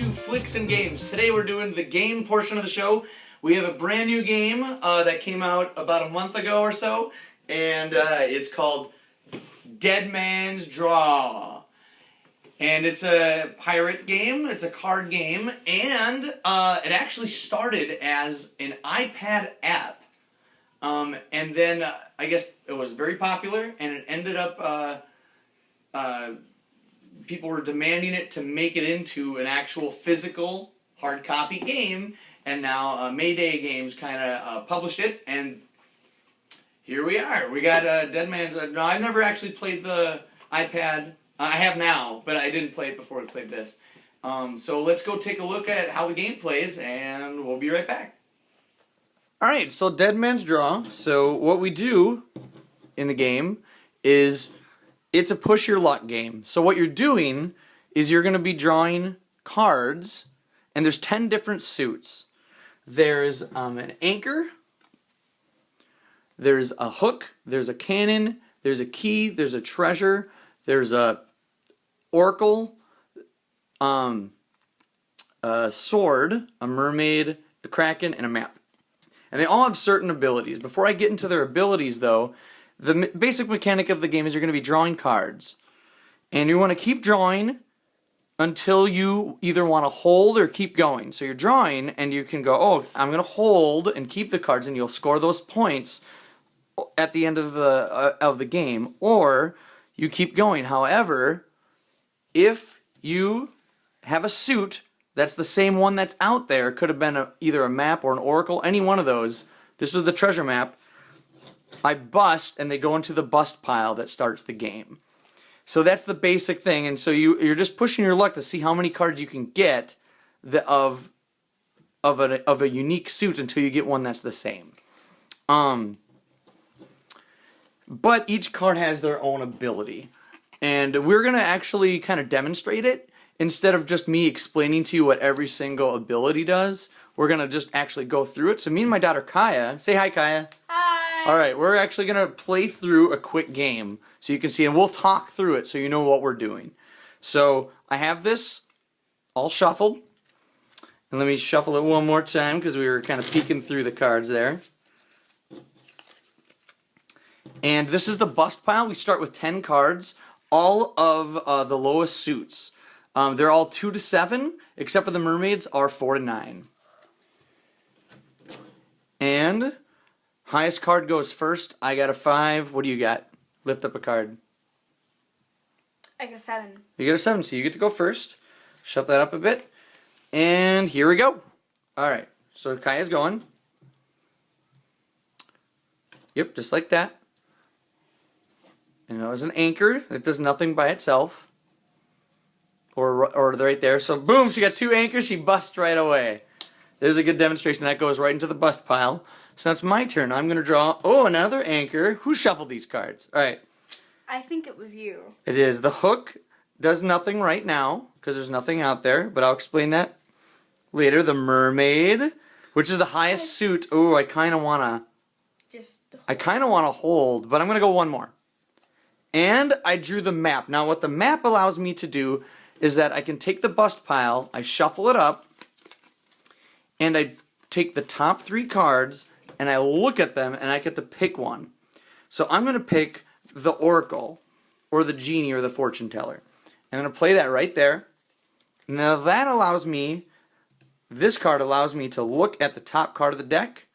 to Flix and Games. Today we're doing the game portion of the show. We have a brand new game that came out about a month ago or so, and it's called Dead Man's Draw. And it's a pirate game, it's a card game, and it actually started as an iPad app. And then I guess it was very popular, and it ended up people were demanding it to make it into an actual physical hard copy game, and now Mayday Games kind of published it, and here we are. We got Dead Man's. No, I've never actually played the iPad. I have now, but I didn't play it before I played this. So let's go take a look at how the game plays, and we'll be right back. Alright, so Dead Man's Draw. So what we do in the game is it's a push your luck game. So what you're doing is you're going to be drawing cards, and there's 10 different suits. There's an anchor, there's a hook, there's a cannon, there's a key, there's a treasure, there's a oracle, a sword, a mermaid, a kraken, and a map. And they all have certain abilities. Before I get into their abilities, though, the basic mechanic of the game is you're going to be drawing cards. And you want to keep drawing until you either want to hold or keep going. So you're drawing, and you can go, oh, I'm going to hold and keep the cards, and you'll score those points at the end of the game. Or you keep going. However, if you have a suit that's the same one that's out there, could have been either a map or an oracle, any one of those. This was the treasure map. I bust, and they go into the bust pile that starts the game. So that's the basic thing, and so you're just pushing your luck to see how many cards you can get of a unique suit until you get one that's the same. But each card has their own ability, and we're gonna actually kind of demonstrate it instead of just me explaining to you what every single ability does. We're gonna just actually go through it. So me and my daughter Kiya, say hi, Kiya. Hi. Alright, we're actually going to play through a quick game so you can see, and we'll talk through it so you know what we're doing. So, I have this all shuffled. And let me shuffle it one more time because we were kind of peeking through the cards there. And this is the bust pile. We start with 10 cards, all of the lowest suits. They're all 2 to 7, except for the mermaids are 4 to 9. And highest card goes first. I got a 5. What do you got? Lift up a card. I got a 7. You got a 7, so you get to go first. Shuffle that up a bit. And here we go. Alright, so Kiya's going. Yep, just like that. And that was an anchor. It does nothing by itself. Or right there. So boom, she got 2 anchors. She busts right away. There's a good demonstration. That goes right into the bust pile. So that's my turn. I'm going to draw, another anchor. Who shuffled these cards? All right. I think it was you. It is. The hook does nothing right now because there's nothing out there, but I'll explain that later. The mermaid, which is the highest suit. Oh, I kind of want to hold, but I'm going to go one more. And I drew the map. Now what the map allows me to do is that I can take the bust pile, I shuffle it up, and I take the top 3 cards, and I look at them, and I get to pick one. So I'm going to pick the oracle, or the genie, or the fortune teller. I'm going to play that right there. Now that allows me, this card allows me to look at the top card of the deck.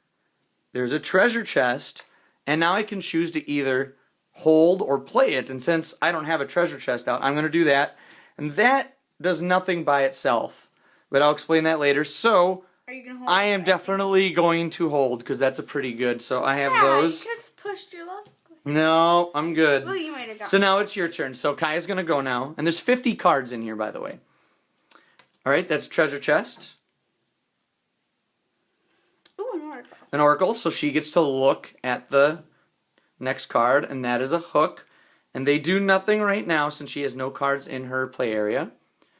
There's a treasure chest, and now I can choose to either hold or play it. And since I don't have a treasure chest out, I'm going to do that. And that does nothing by itself, but I'll explain that later. So are you gonna hold I am definitely going to hold because that's a pretty good. So I have those. You just pushed your luck. No, I'm good. Well, you might have So now it's your turn. So Kiya's going to go now. And there's 50 cards in here, by the way. Alright, that's treasure chest. Ooh, an oracle. An oracle, so she gets to look at the next card, and that is a hook. And they do nothing right now since she has no cards in her play area.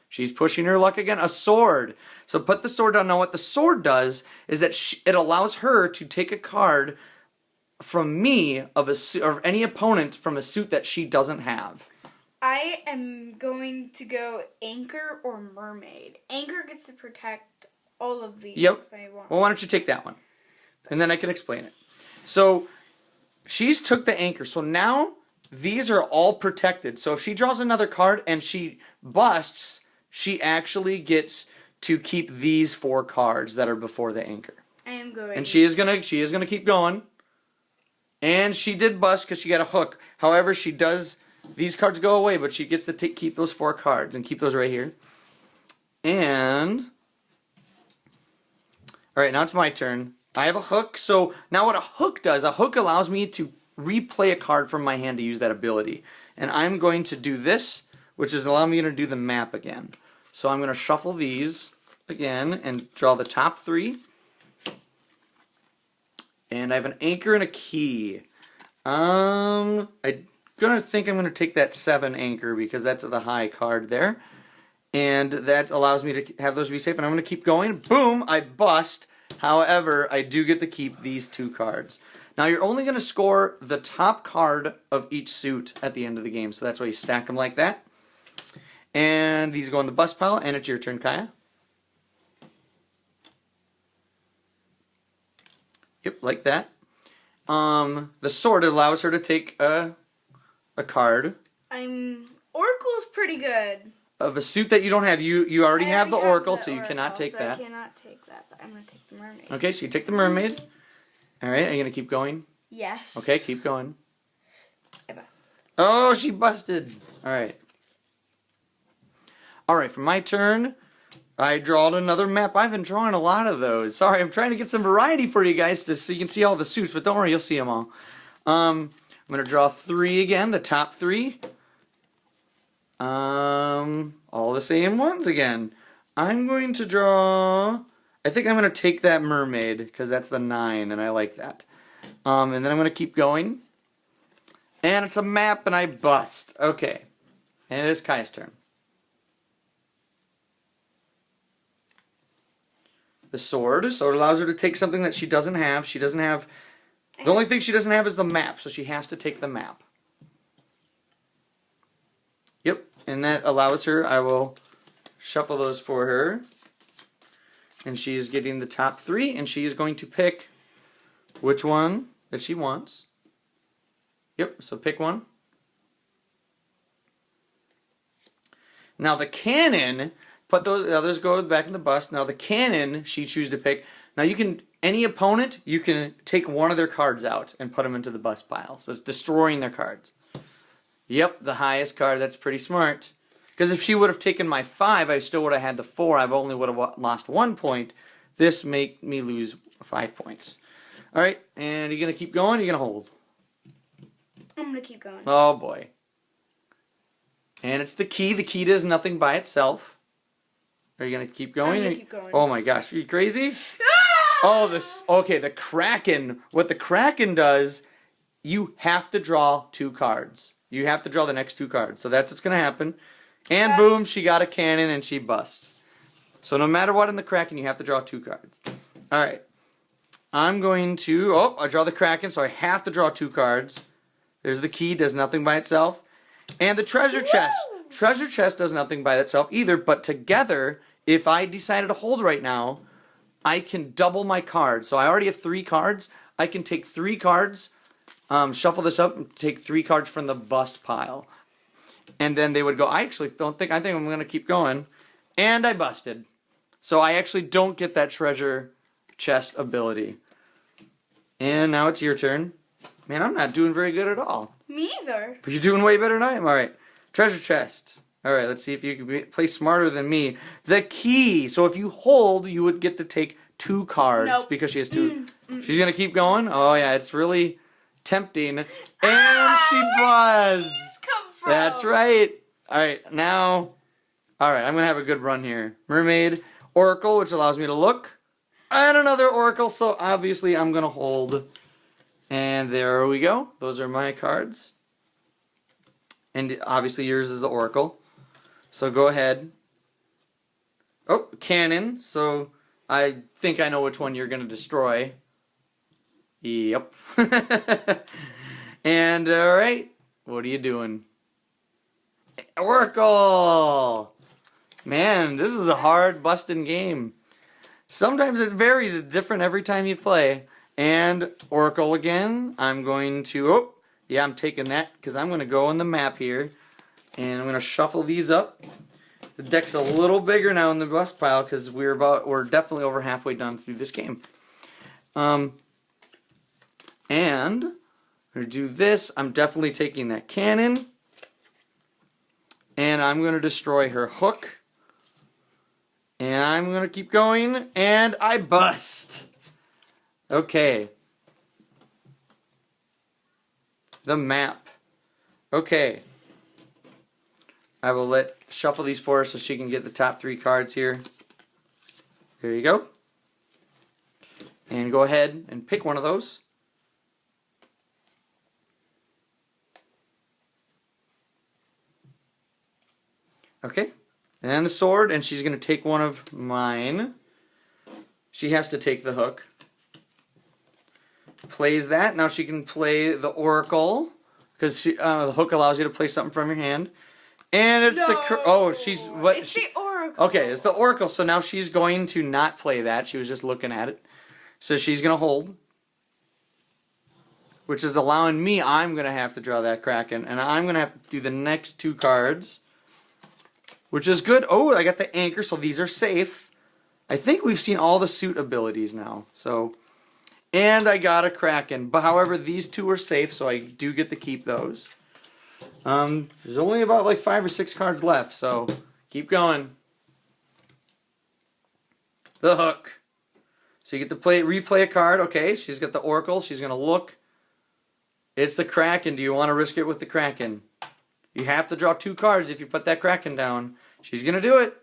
She's pushing her luck again. A sword. So put the sword down. Now what the sword does is that it allows her to take a card from me of any opponent from a suit that she doesn't have. I am going to go anchor or mermaid. Anchor gets to protect all of these Yep. if I want. Well, why don't you take that one? And then I can explain it. So, she's took the anchor. So now, these are all protected. So if she draws another card and she busts, she actually gets to keep these 4 cards that are before the anchor. I am going. And she is gonna keep going. And she did bust because she got a hook. However, she does, these cards go away, but she gets to keep those 4 cards and keep those right here. And, alright, now it's my turn. I have a hook, so now what a hook does, a hook allows me to replay a card from my hand to use that ability. And I'm going to do this, which is allowing me to do the map again. So I'm going to shuffle these again and draw the top 3. And I have an anchor and a key. I'm gonna think I'm gonna take that 7 anchor because that's the high card there. And that allows me to have those be safe. And I'm gonna keep going. Boom, I bust. However, I do get to keep these 2 cards. Now you're only gonna score the top card of each suit at the end of the game. So that's why you stack them like that. And these go in the bust pile, and it's your turn, Kiya. Yep, like that. The sword allows her to take a card Oracle's pretty good. of a suit that you don't have. You already have the Oracle, so you Oracle, cannot take that. I cannot take that, but I'm going to take the mermaid. Okay, so you take the mermaid. Alright, are you going to keep going? Yes. Okay, keep going. I bust. Oh, she busted. Alright. Alright, for my turn, I drawed another map. I've been drawing a lot of those. Sorry, I'm trying to get some variety for you guys so you can see all the suits, but don't worry, you'll see them all. I'm going to draw 3 again, the top 3. All the same ones again. I'm going to draw, I think I'm going to take that mermaid, because that's the 9, and I like that. And then I'm going to keep going. And it's a map, and I bust. Okay. And it is Kiya's turn. The sword. So it allows her to take something that she doesn't have. She doesn't have... The only thing she doesn't have is the map, so she has to take the map. Yep. And that allows her... I will shuffle those for her. And she's getting the top 3, and she is going to pick which one that she wants. Yep, so pick one. Now the cannon... Put those others go back in the bust. Now the cannon she chooses to pick. Now you can, any opponent, you can take one of their cards out and put them into the bust pile. So it's destroying their cards. Yep, the highest card. That's pretty smart. Because if she would have taken my 5, I still would have had the 4. I only would have lost 1 point. This make me lose 5 points. All right, and are you gonna keep going? Or are you gonna hold? I'm gonna keep going. Oh boy. And it's the key. The key does nothing by itself. Are you going to keep going? I'm going to keep going. Oh my gosh, are you crazy? Oh, this, okay, the Kraken. What the Kraken does, you have to draw 2 cards. You have to draw the next 2 cards. So that's what's going to happen. And boom, she got a cannon and she busts. So no matter what in the Kraken, you have to draw 2 cards. Alright. I'm going to, I draw the Kraken, so I have to draw 2 cards. There's the key, does nothing by itself. And the treasure chest. Treasure chest does nothing by itself either, but together... If I decided to hold right now, I can double my cards. So I already have 3 cards. I can take 3 cards, shuffle this up, and take 3 cards from the bust pile. And then they would go, I think I'm going to keep going. And I busted. So I actually don't get that treasure chest ability. And now it's your turn. Man, I'm not doing very good at all. Me either. But you're doing way better than I am. All right. Treasure chest. Alright, let's see if you can play smarter than me. The key. So if you hold, you would get to take 2 cards. Nope. Because she has 2. She's going to keep going? Oh, yeah, it's really tempting. And she buzzed. Come from? That's right. Alright, now... Alright, I'm going to have a good run here. Mermaid. Oracle, which allows me to look. And another Oracle, so obviously I'm going to hold. And there we go. Those are my cards. And obviously yours is the Oracle. So go ahead. Oh, cannon. So I think I know which one you're going to destroy. Yep. And alright. What are you doing? Oracle! Man, this is a hard busting game. Sometimes it varies. It's different every time you play. And Oracle again. I'm going to... Oh, yeah, I'm taking that because I'm going to go on the map here. And I'm going to shuffle these up. The deck's a little bigger now in the bust pile because we're definitely over halfway done through this game. And I'm going to do this. I'm definitely taking that cannon. And I'm going to destroy her hook. And I'm going to keep going. And I bust. Okay. The map. Okay. I will shuffle these for her so she can get the top 3 cards here. There you go. And go ahead and pick one of those. Okay. And the sword, and she's going to take one of mine. She has to take the hook. Plays that. Now she can play the Oracle, because the hook allows you to play something from your hand. And it's the Oracle. Okay, it's the Oracle. So now she's going to not play that. She was just looking at it. So she's going to hold, which is allowing me. I'm going to have to draw that Kraken, and I'm going to have to do the next 2 cards, which is good. Oh, I got the anchor, so these are safe. I think we've seen all the suit abilities now. So, and I got a Kraken, but however, these 2 are safe, so I do get to keep those. There's only about like 5 or 6 cards left, so keep going. The hook. So you get to replay a card. Okay, she's got the Oracle. She's going to look. It's the Kraken. Do you want to risk it with the Kraken? You have to draw 2 cards if you put that Kraken down. She's going to do it.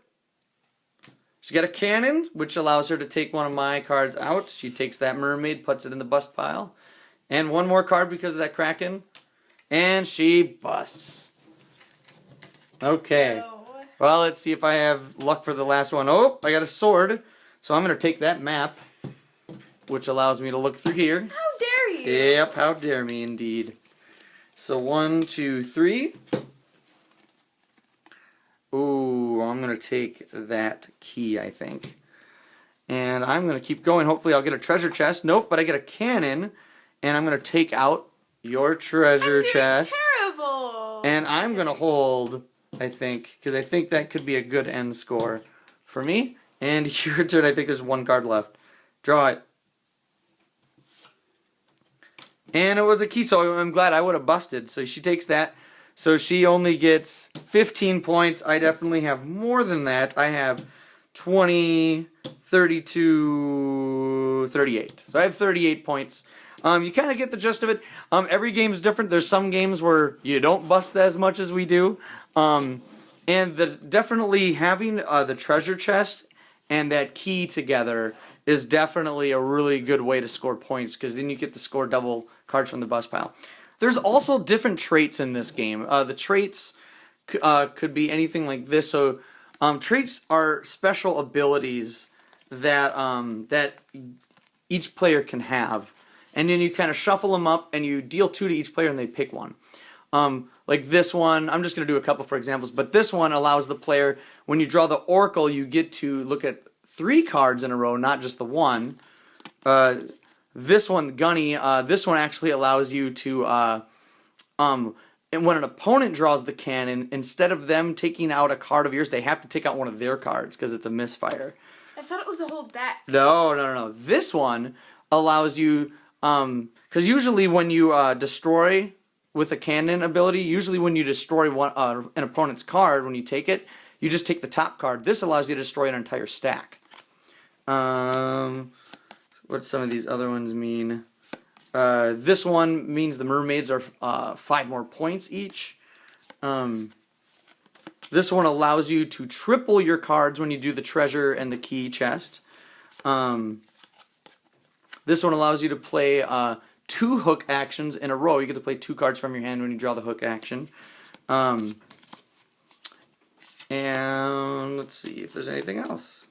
She's got a cannon, which allows her to take one of my cards out. She takes that mermaid, puts it in the bust pile. And 1 more card because of that Kraken. And she busts. Okay. No. Well, let's see if I have luck for the last one. Oh, I got a sword. So I'm going to take that map, which allows me to look through here. How dare you? Yep, how dare me indeed. So 1, 2, 3. Ooh, I'm going to take that key, I think. And I'm going to keep going. Hopefully I'll get a treasure chest. Nope, but I get a cannon. And I'm going to take out your treasure chest. Terrible. And I'm going to hold, I think, because I think that could be a good end score for me. And your turn. I think there's 1 card left. Draw it. And it was a key, so I'm glad I would have busted. So she takes that. So she only gets 15 points. I definitely have more than that. I have 20, 32, 38. So I have 38 points. You kind of get the gist of it. Every game is different. There's some games where you don't bust as much as we do. And definitely having the treasure chest and that key together is definitely a really good way to score points, because then you get to score double cards from the bust pile. There's also different traits in this game. The traits could be anything like this. So traits are special abilities that that each player can have. And then you kind of shuffle them up, and you deal 2 to each player, and they pick one. Like this one, I'm just going to do a couple for examples, but this one allows the player, when you draw the Oracle, you get to look at 3 cards in a row, not just the 1. This one, Gunny, this one actually allows you to, and when an opponent draws the cannon, instead of them taking out a card of yours, they have to take out one of their cards, because it's a misfire. I thought it was a whole deck. No. This one allows you... because usually when you destroy with a cannon ability, usually when you destroy an opponent's card, when you take it, you just take the top card. This allows you to destroy an entire stack. What some of these other ones mean? This one means the mermaids are 5 more points each. This one allows you to triple your cards when you do the treasure and the key chest. This one allows you to play 2 hook actions in a row. You get to play 2 cards from your hand when you draw the hook action. And let's see if there's anything else.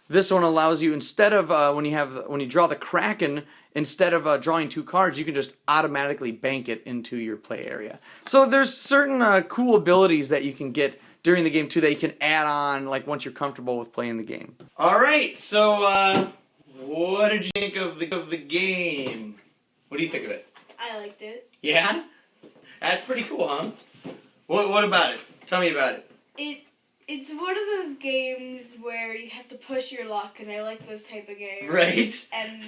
this one allows you, instead of when you draw the Kraken, instead of drawing 2 cards, you can just automatically bank it into your play area. So there's certain cool abilities that you can get during the game too that you can add on like once you're comfortable with playing the game. All right, so what did you think of the game? What do you think of it? I liked it. Yeah? That's pretty cool, huh? What about it? Tell me about it. It's one of those games where you have to push your luck, and I like those type of games. Right. And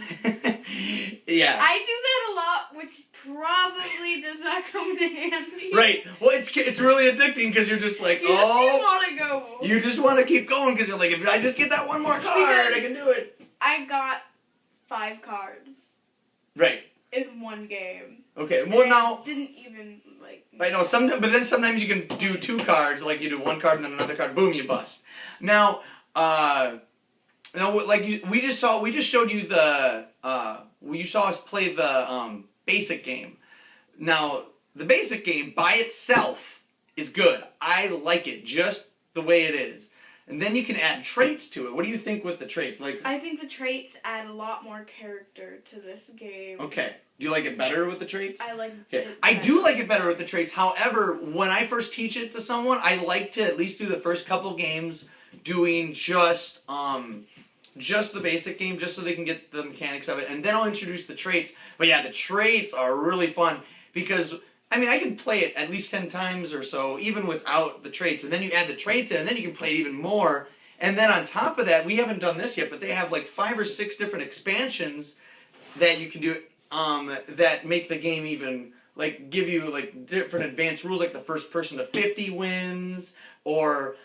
yeah. I do that a lot, which probably does not come in handy. Right. Well, it's really addicting because you're just like, You just want to go. You just want to keep going because you're like, if I just get that one more card, I can do it. I got 5 cards. Right. In one game. Okay. Well, now didn't even like. I know but then sometimes you can do 2 cards, like you do 1 card and then another card. Boom, you bust. Now, like we just showed you the you saw us play the basic game. Now, the basic game by itself is good. I like it just the way it is. And then you can add traits to it. What do you think with the traits? Like, I think the traits add a lot more character to this game. Okay. Do you like it better with the traits? I like it. I do like it better with the traits. However, when I first teach it to someone, I like to at least do the first couple games doing just the basic game, just so they can get the mechanics of it, and then I'll introduce the traits. But yeah, the traits are really fun because, I mean, I can play it at least 10 times or so, even without the traits. But then you add the traits in, and then you can play it even more. And then on top of that, we haven't done this yet, but they have like 5 or 6 different expansions that you can do that make the game even, like, give you like different advanced rules, like the first person to 50 wins, or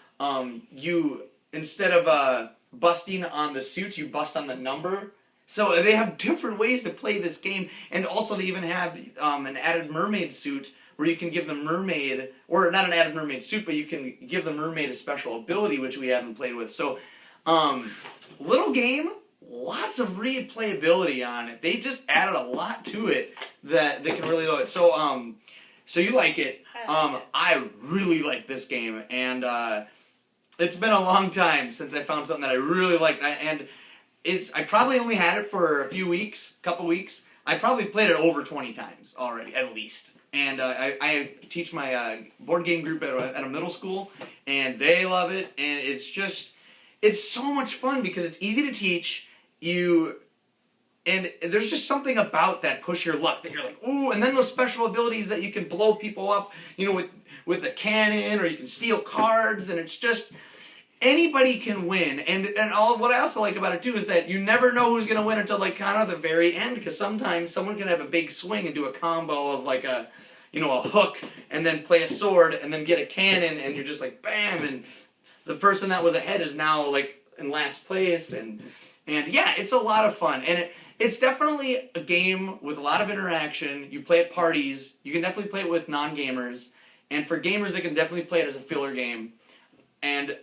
you, instead of busting on the suits, you bust on the number. So they have different ways to play this game, and also they even have an added mermaid suit where you can give the mermaid, or not an added mermaid suit, but you can give the mermaid a special ability, which we haven't played with. So, little game, lots of replayability on it. They just added a lot to it that they can really do it. So, so you like it. I really like this game, and it's been a long time since I found something that I really liked, I probably only had it for a few weeks, couple weeks. I probably played it over 20 times already, at least. And I teach my board game group at a middle school, and they love it. And it's so much fun because it's easy to teach. And there's just something about that push your luck that you're like, ooh, and then those special abilities that you can blow people up, with a cannon, or you can steal cards, and it's just, anybody can win. And what I also like about it too is that you never know who's going to win until like kind of the very end, because sometimes someone can have a big swing and do a combo of like a hook, and then play a sword, and then get a cannon, and you're just like bam, and the person that was ahead is now like in last place, and yeah, it's a lot of fun, and it's definitely a game with a lot of interaction. You play at parties. You can definitely play it with non-gamers, and for gamers, they can definitely play it as a filler game. And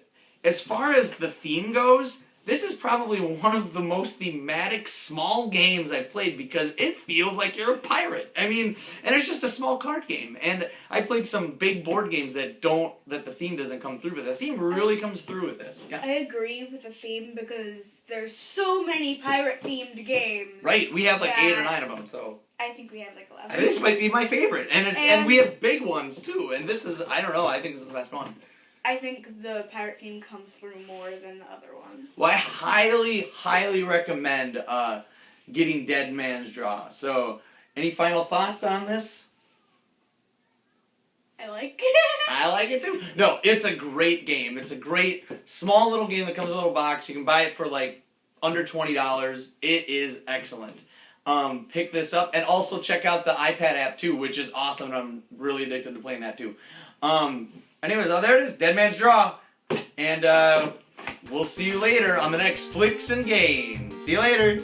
as far as the theme goes, this is probably one of the most thematic small games I've played, because it feels like you're a pirate. I mean, and it's just a small card game. And I played some big board games that the theme doesn't come through, but the theme really comes through with this. Yeah. I agree with the theme because there's so many pirate-themed games. Right, we have like 8 or 9 of them, so. I think we have like 11. And this might be my favorite, and we have big ones too, and this is, I don't know, I think this is the best one. I think the pirate theme comes through more than the other ones. Well, I highly, highly recommend getting Dead Man's Draw. So, any final thoughts on this? I like it. I like it too. No, it's a great game. It's a great, small little game that comes in a little box. You can buy it for like under $20. It is excellent. Pick this up, and also check out the iPad app too, which is awesome, and I'm really addicted to playing that too. Anyways, there it is, Dead Man's Draw, and we'll see you later on the next Flix and Games. See you later.